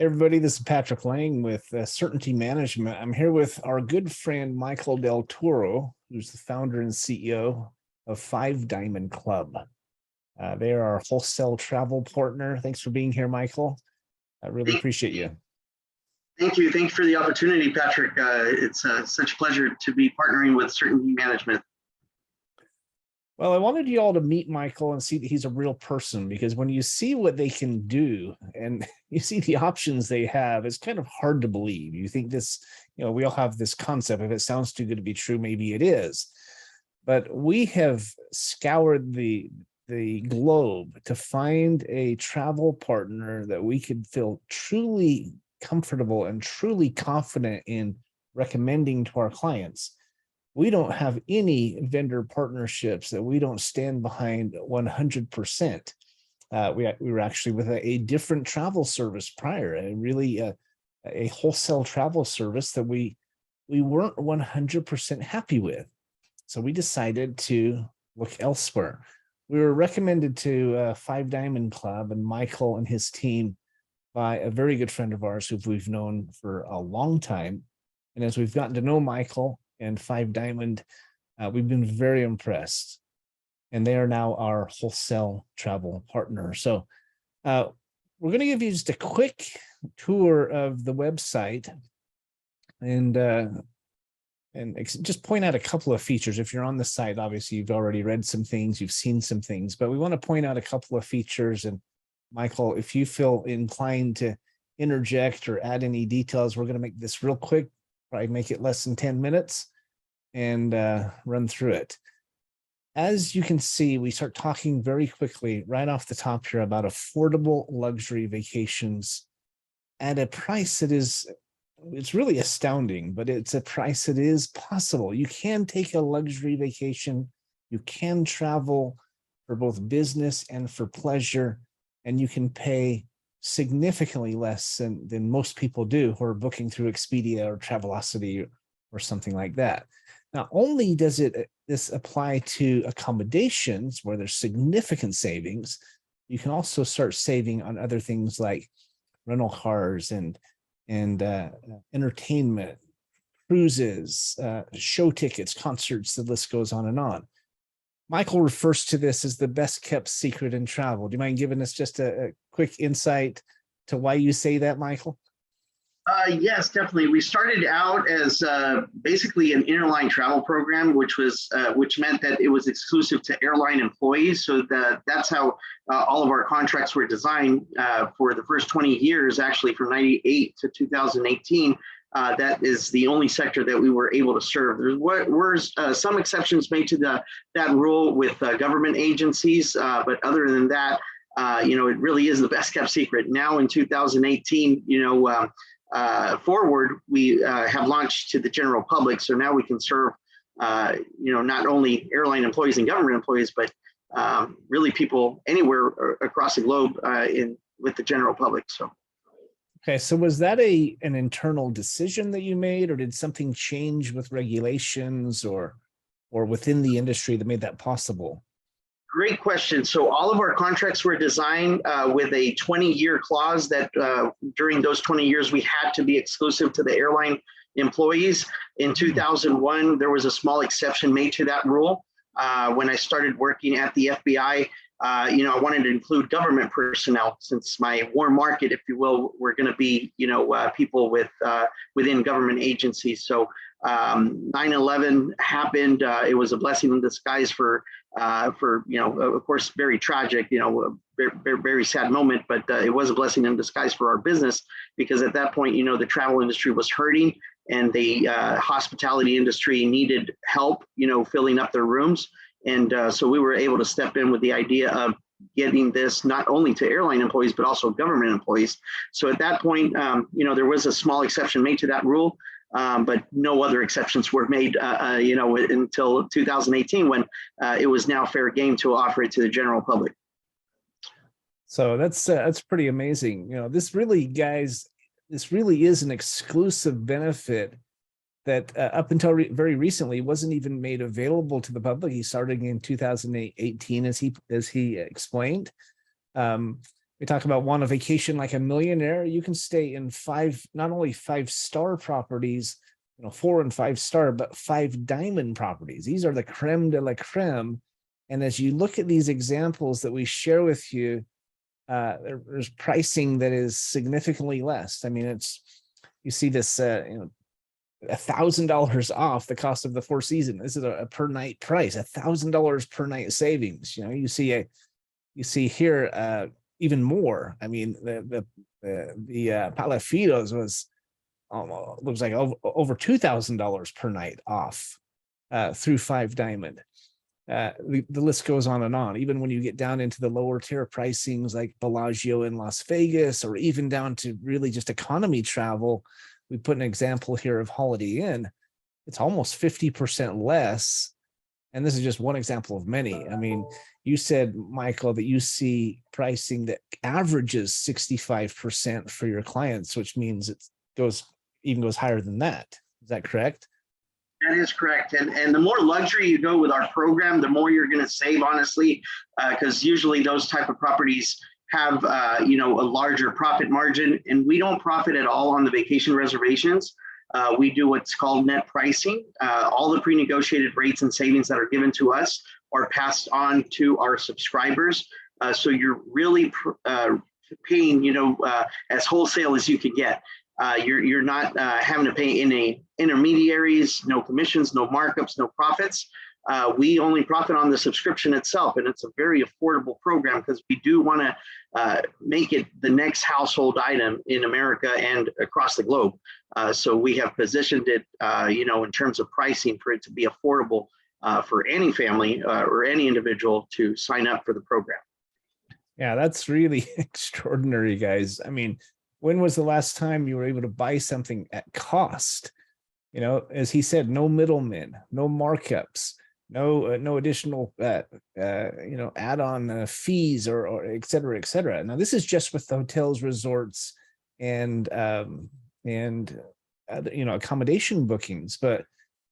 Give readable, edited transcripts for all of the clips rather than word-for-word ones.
Hey everybody, this is Patrick Lang with Certainty Management. I'm here with our good friend Michael Del Toro, who's the founder and CEO of Five Diamond Club. They are our wholesale travel partner. Thanks for being here, Michael. I really appreciate you. Thank you. Thank you for the opportunity, Patrick. It's such a pleasure to be partnering with Certainty Management. Well, I wanted you all to meet Michael and see that he's a real person, because when you see what they can do and you see the options they have, it's kind of hard to believe. You think this, we all have this concept. If it sounds too good to be true, maybe it is. But we have scoured the globe to find a travel partner that we could feel truly comfortable and truly confident in recommending to our clients. We don't have any vendor partnerships that we don't stand behind 100%. We were actually with a different travel service prior, a wholesale travel service that we weren't 100% happy with. So we decided to look elsewhere. We were recommended to Five Diamond Club and Michael and his team by a very good friend of ours who we've known for a long time. And as we've gotten to know Michael and Five Diamond, we've been very impressed. And they are now our wholesale travel partner. So we're going to give you just a quick tour of the website and just point out a couple of features. If you're on the site, obviously you've already read some things, you've seen some things, but we want to point out a couple of features. And Michael, if you feel inclined to interject or add any details, we're going to make this real quick, probably make it less than 10 minutes and run through it. As you can see, we start talking very quickly right off the top here about affordable luxury vacations at a price that it's really astounding, but it's a price that is possible. You can take a luxury vacation. You can travel for both business and for pleasure, and you can pay significantly less than most people do who are booking through Expedia or Travelocity or something like that. Not only does this apply to accommodations where there's significant savings, you can also start saving on other things like rental cars and entertainment, cruises, show tickets, concerts, the list goes on and on. Michael refers to this as the best kept secret in travel. Do you mind giving us just a quick insight to why you say that, Michael? Yes, definitely. We started out as basically an interline travel program, which meant that it was exclusive to airline employees. So that's how all of our contracts were designed for the first 20 years, actually from 98 to 2018. That is the only sector that we were able to serve. There were some exceptions made to that rule with government agencies, but other than that, it really is the best kept secret. Now in 2018, forward, we have launched to the general public. So now we can serve, not only airline employees and government employees, but really people anywhere across the globe with the general public. So. Okay, so was that an internal decision that you made, or did something change with regulations or within the industry that made that possible? Great question. So all of our contracts were designed with a 20-year clause that during those 20 years, we had to be exclusive to the airline employees. In 2001, there was a small exception made to that rule. When I started working at the FBI, I wanted to include government personnel, since my warm market, if you will, were going to be, people within government agencies. So 9/11 happened. It was a blessing in disguise for of course, very tragic, very, very sad moment, but it was a blessing in disguise for our business, because at that point, the travel industry was hurting and the hospitality industry needed help, filling up their rooms. And so we were able to step in with the idea of getting this not only to airline employees, but also government employees. So at that point, there was a small exception made to that rule, but no other exceptions were made, until 2018, when it was now fair game to offer it to the general public. So that's pretty amazing. This really, guys, this really is an exclusive benefit that up until very recently wasn't even made available to the public. He started in 2018, as he explained. We talk about want a vacation like a millionaire. You can stay in not only 5-star properties, 4 and 5-star, but 5 diamond properties. These are the creme de la creme. And as you look at these examples that we share with you, there's pricing that is significantly less. I mean, you see this, $1,000 off the cost of the Four Seasons. This is a per night price, $1,000 per night savings. You see here even more. I mean, the Palafitos was looks like over $2,000 per night off through 5 diamond. The list goes on and on. Even when you get down into the lower tier pricings like Bellagio in Las Vegas, or even down to really just economy travel, we put an example here of Holiday Inn. It's almost 50% less. And this is just one example of many. I mean, you said, Michael, that you see pricing that averages 65% for your clients, which means it goes higher than that. Is that correct? That is correct. And the more luxury you go with our program, the more you're going to save, honestly, because usually those type of properties have, a larger profit margin, and we don't profit at all on the vacation reservations. We do what's called net pricing. All the pre-negotiated rates and savings that are given to us are passed on to our subscribers. So you're really paying, as wholesale as you can get. You're not having to pay any intermediaries, no commissions, no markups, no profits. We only profit on the subscription itself, and it's a very affordable program because we do want to make it the next household item in America and across the globe. So we have positioned it, in terms of pricing for it to be affordable for any family or any individual to sign up for the program. Yeah, that's really extraordinary, guys. I mean, when was the last time you were able to buy something at cost? As he said, no middlemen, no markups, no additional add-on fees or et cetera, et cetera. Now, this is just with the hotels, resorts, and accommodation bookings, but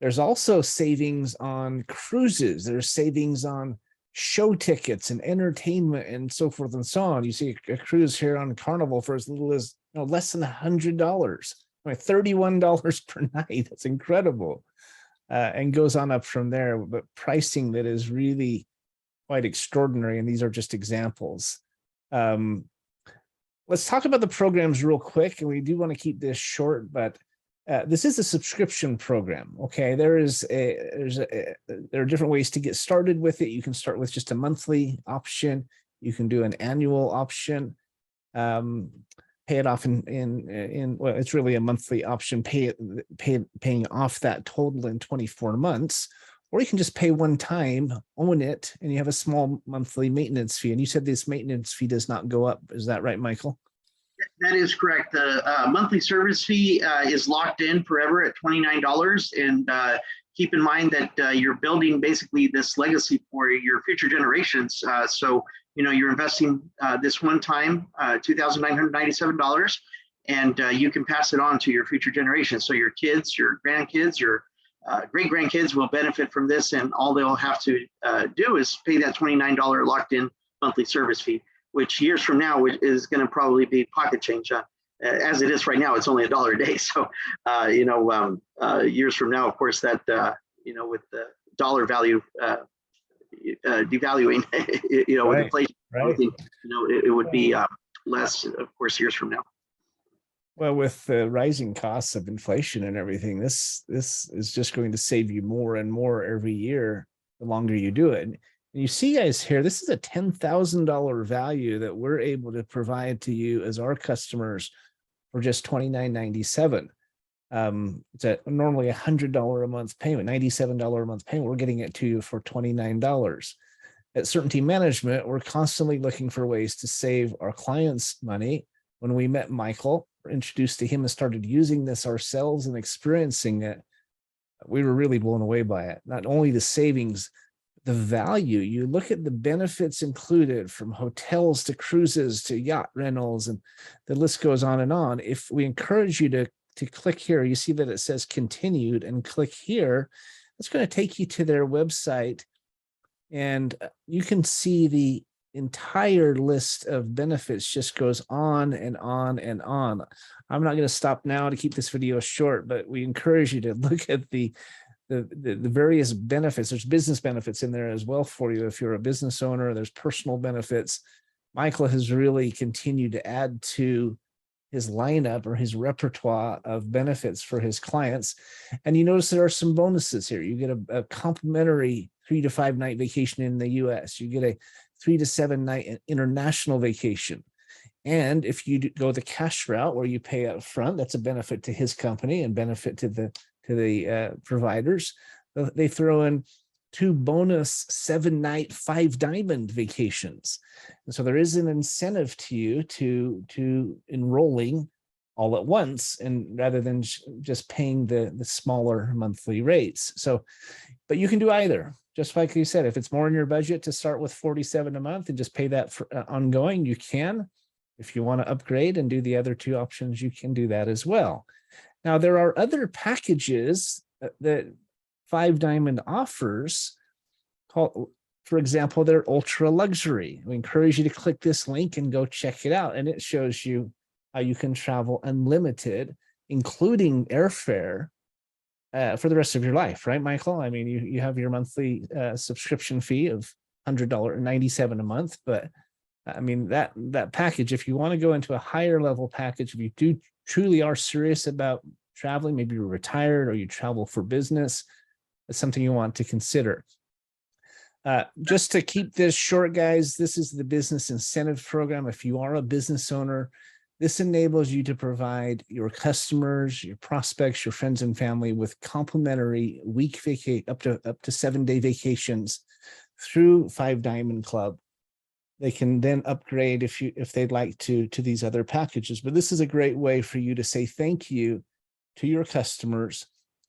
there's also savings on cruises. There's savings on show tickets and entertainment and so forth and so on. You see a cruise here on Carnival for as little as less than $100, $31 per night. That's incredible, and goes on up from there. But pricing that is really quite extraordinary, and these are just examples. Let's talk about the programs real quick, and we do want to keep this short, but this is a subscription program. Okay, there are different ways to get started with it. You can start with just a monthly option. You can do an annual option. Pay it off well, it's really a monthly option. Paying off that total in 24 months, or you can just pay one time, own it, and you have a small monthly maintenance fee. And you said this maintenance fee does not go up. Is that right, Michael? That is correct. The monthly service fee is locked in forever at $29. And keep in mind that you're building basically this legacy for your future generations. So, you're investing this one time, $2,997, and you can pass it on to your future generations. So your kids, your grandkids, your great grandkids will benefit from this, and all they'll have to do is pay that $29 locked in monthly service fee, which years from now is going to probably be pocket change. As it is right now, it's only $1 a day. So, years from now, of course, that, with the dollar value devaluing, right, with inflation, right. It would be less, of course, years from now. Well, with the rising costs of inflation and everything, this is just going to save you more and more every year the longer you do it. And you see, guys, here, this is a $10,000 value that we're able to provide to you as our customers for just $29.97. It's normally $100 a month payment, $97 a month payment. We're getting it to you for $29. At Certainty Management, we're constantly looking for ways to save our clients money. When we met Michael, were introduced to him and started using this ourselves and experiencing it, we were really blown away by it. Not only the savings, the value. You look at the benefits included, from hotels to cruises to yacht rentals, and the list goes on and on. If we encourage you to click here, you see that it says continued, and click here. It's going to take you to their website, and you can see the entire list of benefits just goes on and on and on. I'm not going to stop now to keep this video short, but we encourage you to look at the various benefits. There's business benefits in there as well for you. If you're a business owner, there's personal benefits. Michael has really continued to add to his lineup or his repertoire of benefits for his clients. And you notice there are some bonuses here. You get a complimentary 3 to 5 night vacation in the US. You get a 3 to 7 night international vacation. And if you go the cash route where you pay up front, that's a benefit to his company and benefit to the providers. They throw in 2 bonus 7-night 5-diamond vacations. And so there is an incentive to you to enrolling all at once, and rather than just paying the smaller monthly rates. So, but you can do either. Just like you said, if it's more in your budget to start with $47 a month and just pay that for ongoing, you can. If you want to upgrade and do the other 2 options, you can do that as well. Now, there are other packages that 5-diamond offers, called, for example, they're ultra luxury. We encourage you to click this link and go check it out. And it shows you how you can travel unlimited, including airfare, for the rest of your life, right, Michael? I mean, you have your monthly subscription fee of $100.97 a month, but I mean, that package, if you want to go into a higher level package, if you truly are serious about traveling, maybe you're retired or you travel for business, it's something you want to consider. Just to keep this short, guys, this is the business incentive program. If you are a business owner, this enables you to provide your customers, your prospects, your friends and family with complimentary week up to 7-day vacations through 5-Diamond Club. They can then upgrade if they'd like to these other packages. But this is a great way for you to say thank you to your customers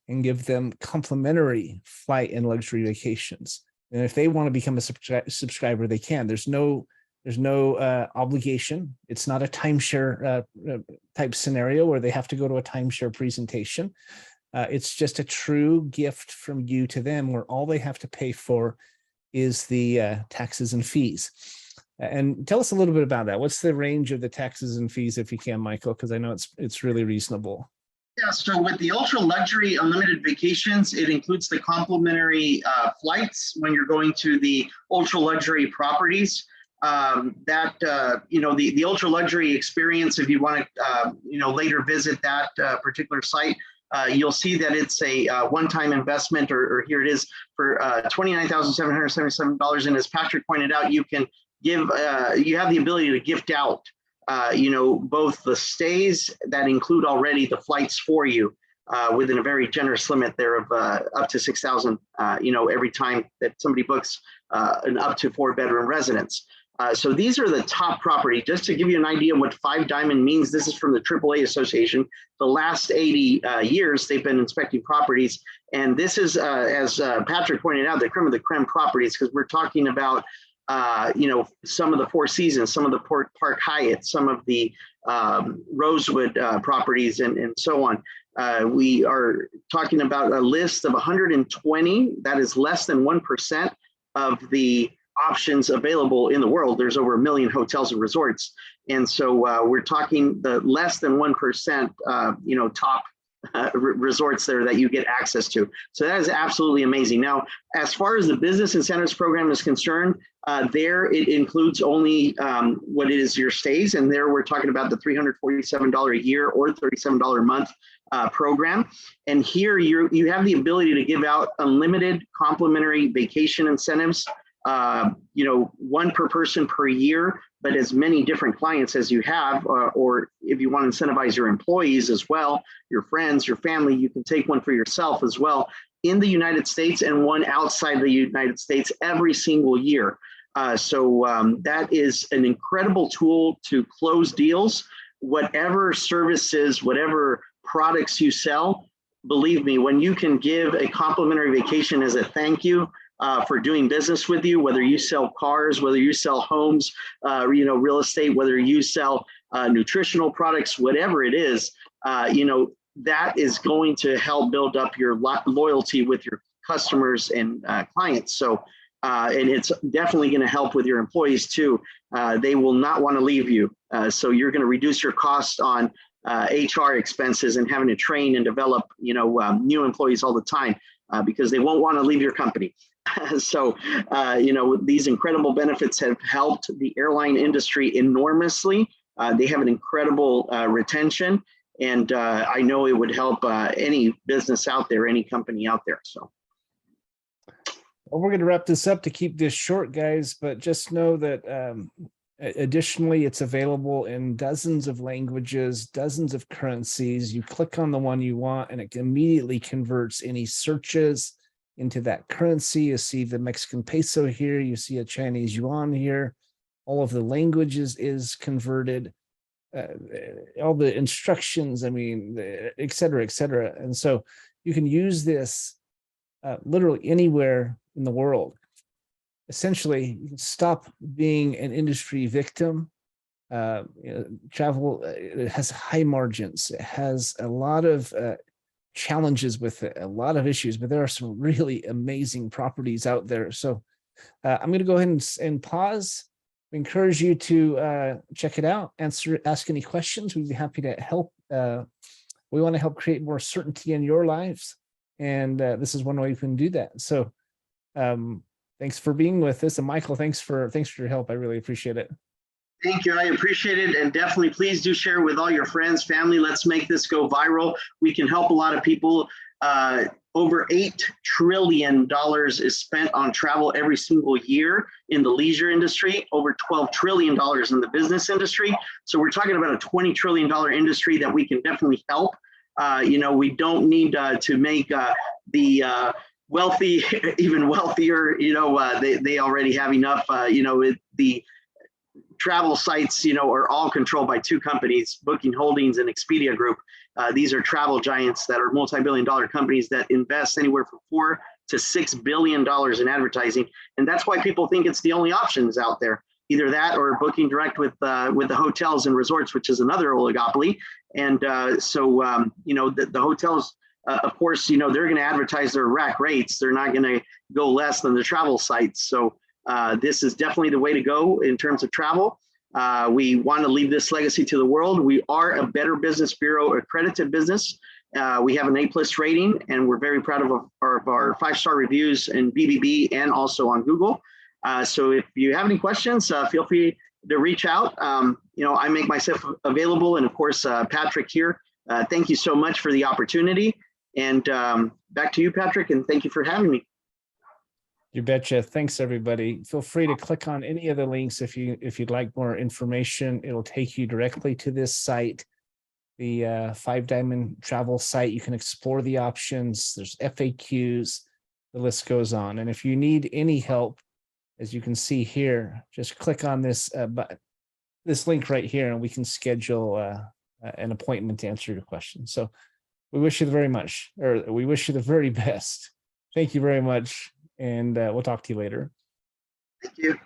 and give them complimentary flight and luxury vacations. And if they want to become a subscriber, they can. There's no obligation. It's not a timeshare type scenario where they have to go to a timeshare presentation. It's just a true gift from you to them, where all they have to pay for is the taxes and fees. And tell us a little bit about that. What's the range of the taxes and fees, if you can, Michael? Because I know it's really reasonable. Yeah, so with the ultra luxury unlimited vacations, it includes the complimentary flights when you're going to the ultra luxury properties. The ultra luxury experience, if you want to, later visit that particular site, you'll see that it's a one-time investment, or here it is for $29,777. And as Patrick pointed out, you can give, you have the ability to gift out both the stays that include already the flights for you within a very generous limit there of up to $6,000, every time that somebody books an up to 4-bedroom residence. So these are the top property. Just to give you an idea what 5-diamond means, this is from the AAA Association. The last 80 years, they've been inspecting properties. And this is, as Patrick pointed out, the creme of the creme properties, because we're talking about some of the Four Seasons, some of the Park Hyatt, some of the Rosewood properties, and so on. We are talking about a list of 120. That is less than 1% of the options available in the world. There's over 1 million hotels and resorts. And so we're talking the less than 1%, top resorts there that you get access to. So that is absolutely amazing. Now, as far as the business incentives program is concerned, there it includes only what is your stays. And there we're talking about the $347 a year or $37 a month program. And here you have the ability to give out unlimited complimentary vacation incentives, one per person per year, but as many different clients as you have, or if you want to incentivize your employees as well, your friends, your family, you can take one for yourself as well in the United States and one outside the United States every single year. So that is an incredible tool to close deals. Whatever services, whatever products you sell, believe me, when you can give a complimentary vacation as a thank you for doing business with you, whether you sell cars, whether you sell homes, real estate, whether you sell nutritional products, whatever it is, that is going to help build up your loyalty with your customers and clients. So and it's definitely going to help with your employees too. They will not want to leave you. So you're going to reduce your cost on HR expenses and having to train and develop, new employees all the time because they won't want to leave your company. So, these incredible benefits have helped the airline industry enormously. They have an incredible retention, and I know it would help any business out there, any company out there. So. Well, we're going to wrap this up to keep this short, guys, but just know that additionally, it's available in dozens of languages, dozens of currencies. You click on the one you want, and it immediately converts any searches into that currency. You see the Mexican peso here. You see a Chinese yuan here. All of the languages is converted. All the instructions, et cetera, et cetera. And so you can use this literally anywhere in the world. Essentially, you can stop being an industry victim. Travel, it has high margins. It has a lot of challenges with it, a lot of issues, but there are some really amazing properties out there. So I'm going to go ahead and pause. We encourage you to check it out, ask any questions. We'd be happy to help. We want to help create more certainty in your lives. And this is one way you can do that. So thanks for being with us. And Michael, thanks for your help. I really appreciate it. Thank you. I appreciate it. And definitely please do share with all your friends, family. Let's make this go viral. We can help a lot of people. Over $8 trillion is spent on travel every single year in the leisure industry, over $12 trillion in the business industry. So we're talking about a $20 trillion industry that we can definitely help. We don't need to make the wealthy even wealthier. They already have enough. The travel sites, are all controlled by two companies, Booking Holdings and Expedia Group. These are travel giants that are multi-billion-dollar companies that invest anywhere from $4 to $6 billion in advertising, and that's why people think it's the only options out there. Either that or booking direct with the hotels and resorts, which is another oligopoly. And the hotels, of course, they're going to advertise their rack rates. They're not going to go less than the travel sites. So this is definitely the way to go in terms of travel. We want to leave this legacy to the world. We are a Better Business Bureau accredited business. We have an A+ rating, and we're very proud of our 5-star reviews in BBB and also on Google. So if you have any questions, feel free to reach out. I make myself available, and of course, Patrick here. Thank you so much for the opportunity. And back to you, Patrick, and thank you for having me. You betcha. Thanks, everybody. Feel free to click on any of the links if you'd like more information. It'll take you directly to this site, the 5 Diamond Travel site. You can explore the options. There's FAQs. The list goes on. And if you need any help, as you can see here, just click on this button, this link right here, and we can schedule an appointment to answer your questions. So we wish you the very best. Thank you very much. And we'll talk to you later. Thank you.